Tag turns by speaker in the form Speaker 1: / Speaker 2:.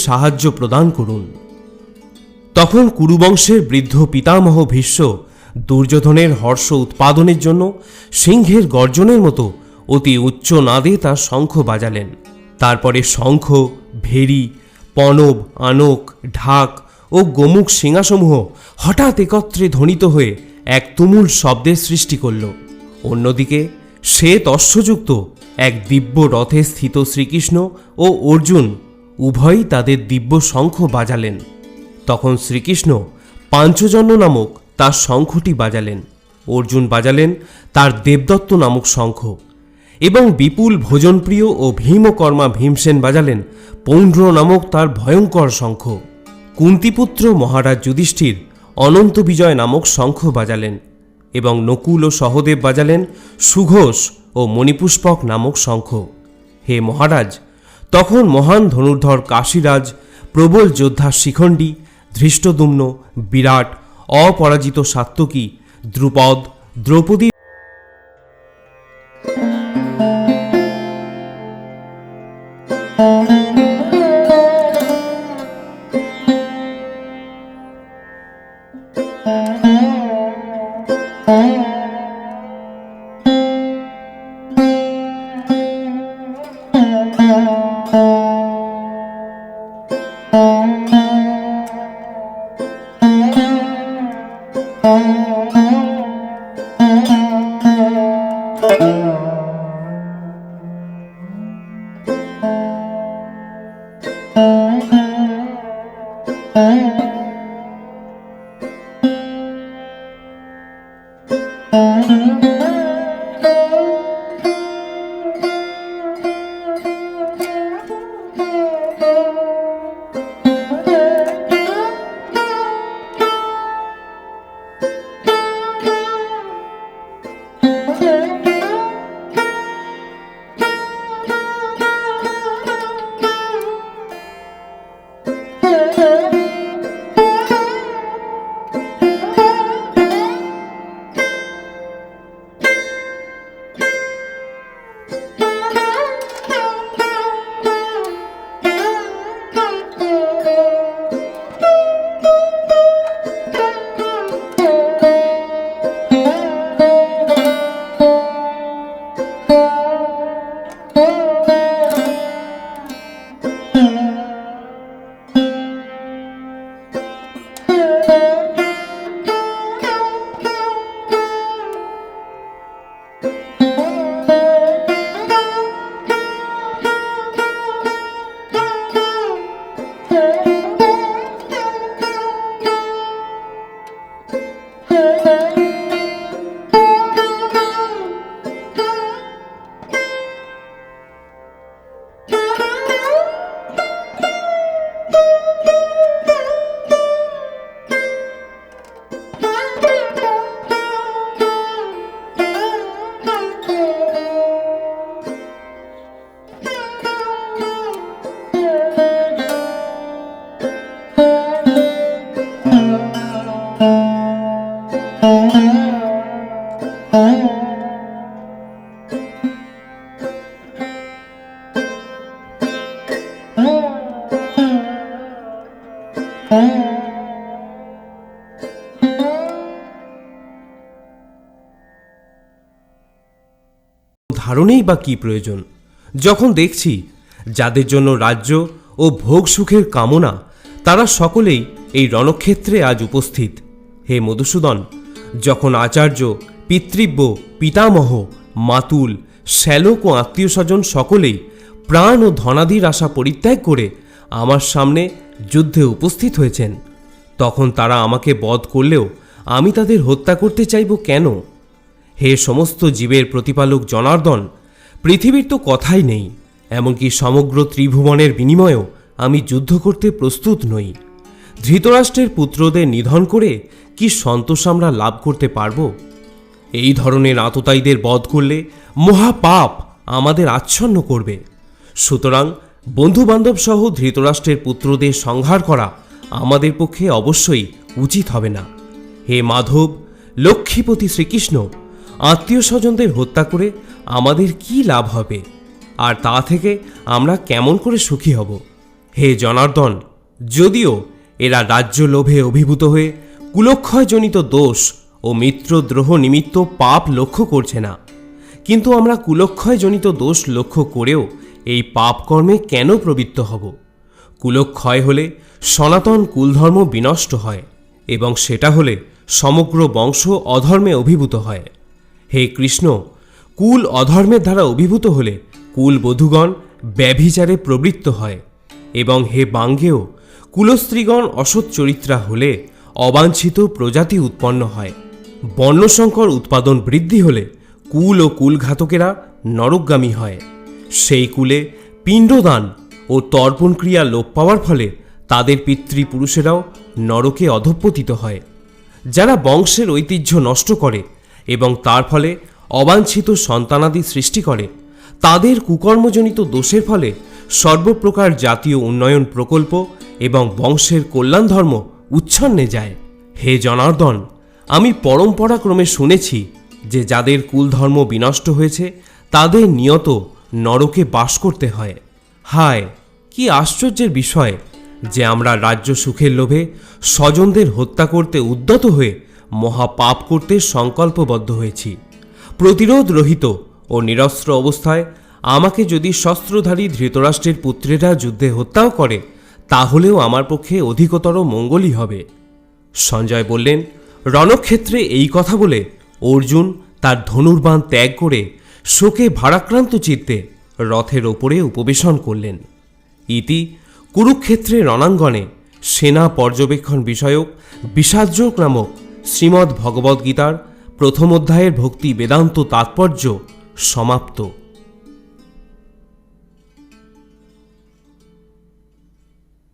Speaker 1: সাহায্য প্রদান করুন। তখন কুরুবংশের বৃদ্ধ পিতামহ ভীষ্ম দুর্যোধনের হর্ষ উৎপাদনের জন্য সিংহের গর্জনের মতো অতি উচ্চ নাদে তার শঙ্খ বাজালেন। তারপরে শঙ্খ, ভেরি, পনব, আনক, ঢাক ও গোমুখ সিংহাসমূহ হঠাৎ একত্রে ধ্বনিত হয়ে এক তুমুল শব্দের সৃষ্টি করল। অন্যদিকে শ্বেত অশ্বযুক্ত এক দিব্য রথে স্থিত শ্রীকৃষ্ণ ও অর্জুন উভয়ই তাদের দিব্য শঙ্খ বাজালেন। তখন শ্রীকৃষ্ণ পাঞ্চজন্য নামক তার শঙ্খটি বাজালেন, অর্জুন বাজালেন তার দেবদত্ত নামক শঙ্খ, এবং বিপুল ভোজনপ্রিয় ও ভীমকর্মা ভীমসেন বাজালেন পৌণ্ড্র নামক তার ভয়ঙ্কর শঙ্খ। কুন্তিপুত্র মহারাজ যুধিষ্ঠির অনন্ত বিজয় নামক শঙ্খ বাজালেন এবং নকুল ও সহদেব বাজালেন সুঘোষ ও মণিপুষ্পক নামক শঙ্খ। হে মহারাজ, তখন মহান ধনুর্ধর কাশীরাজ, প্রবল যোদ্ধা শিখণ্ডী, ধৃষ্টদ্যুম্ন, বিরাট, অপরাজিত সাত্যকী, দ্রুপদ, দ্রৌপদী ধারণেই বা কি প্রয়োজন, যখন দেখছি যাদের জন্য রাজ্য ও ভোগ সুখের কামনা তারা সকলেই এই রণক্ষেত্রে আজ উপস্থিত। হে মধুসূদন, যখন আচার্য, পিতৃব্য, পিতামহ, মাতুল, শ্যালক ও আত্মীয় স্বজন সকলেই প্রাণ ও ধনাদির আশা পরিত্যাগ করে আমার সামনে যুদ্ধে উপস্থিত হয়েছেন, তখন তারা আমাকে বধ করলেও আমি তাদের হত্যা করতে চাইব কেন? হে সমস্ত জীবের প্রতিপালক জনার্দন, পৃথিবীর তো কথাই নেই, এমনকি সমগ্র ত্রিভুবনের বিনিময়েও আমি যুদ্ধ করতে প্রস্তুত নই। ধৃতরাষ্ট্রের পুত্রদের নিধন করে কি সন্তোষ আমরা লাভ করতে পারব? এই ধরনের আততায়ীদের বধ করলে মহাপাপ আমাদের আচ্ছন্ন করবে। সুতরাং বন্ধুবান্ধব সহ ধৃতরাষ্ট্রের পুত্রদের সংহার করা আমাদের পক্ষে অবশ্যই উচিত হবে না। হে মাধব, লক্ষ্মীপতি শ্রীকৃষ্ণ, আত্মীয় স্বজনদের হত্যা করে আমাদের কি লাভ হবে, আর তা থেকে আমরা কেমন করে সুখী হব? হে জনার্দন, যদিও এরা রাজ্য লোভে অভিভূত হয়ে কুলক্ষয়জনিত দোষ ও মিত্রদ্রোহ নিমিত্ত পাপ লক্ষ্য করছে না, কিন্তু আমরা কুলক্ষয়জনিত দোষ লক্ষ্য করেও এই পাপ কর্মে কেন প্রবৃত্ত হব? কুলক্ষয় হলে সনাতন কুলধর্ম বিনষ্ট হয়, এবং সেটা হলে সমগ্র বংশ অধর্মে অভিভূত হয়। হে কৃষ্ণ, কুল অধর্মের দ্বারা অভিভূত হলে কুলবধূগণ ব্যভিচারে প্রবৃত্ত হয়, এবং হে বাঙ্গেয়, কুলস্ত্রীগণ অসৎ চরিত্রা হলে অবাঞ্ছিত প্রজাতি উৎপন্ন হয়। বর্ণসংকর উৎপাদন বৃদ্ধি হলে কুল ও কুলঘাতকেরা নরকগামী হয়। সেই কুলে পিণ্ডদান ও তর্পণ ক্রিয়া লোপ পাওয়ার ফলে তাদের পিতৃপুরুষেরাও নরকে অধঃপতিত হয়। যারা বংশের ঐতিহ্য নষ্ট করে এবং তার ফলে অবাঞ্ছিত সন্তানাদি সৃষ্টি করে, তাদের কুকর্মজনিত দোষের ফলে সর্বপ্রকার জাতীয় উন্নয়ন প্রকল্প এবং বংশের কল্যাণ ধর্ম উচ্ছন্নে যায়। হে জনার্দন, আমি পরম্পরাক্রমে শুনেছি যে যাদের কুলধর্ম বিনষ্ট হয়েছে তাদের নিয়ত নরকে বাস করতে হয়। হায়, কি আশ্চর্যের বিষয় যে আমরা রাজ্য সুখের লোভে স্বজনদের হত্যা করতে উদ্যত হয়ে মহাপাপ করতে সংকল্পবদ্ধ হয়েছি। প্রতিরোধ রহিত ও নিরস্ত্র অবস্থায় আমাকে যদি শস্ত্রধারী ধৃতরাষ্ট্রের পুত্রেরা যুদ্ধে হত্যাও করে, তাহলেও আমার পক্ষে অধিকতর মঙ্গলই হবে। সঞ্জয় বললেন, রণক্ষেত্রে এই কথা বলে অর্জুন তার ধনুর্বাণ ত্যাগ করে শোকে ভারাক্রান্ত চিত্তে রথের ওপরে উপবেশন করলেন। ইতি কুরুক্ষেত্রে রণাঙ্গনে সেনা পর্যবেক্ষণ বিষয়ক বিষাদযোগ নামক শ্রীমদ্ ভগবদ্গীতার প্রথম অধ্যায়ের ভক্তি বেদান্ত তাৎপর্য সমাপ্ত।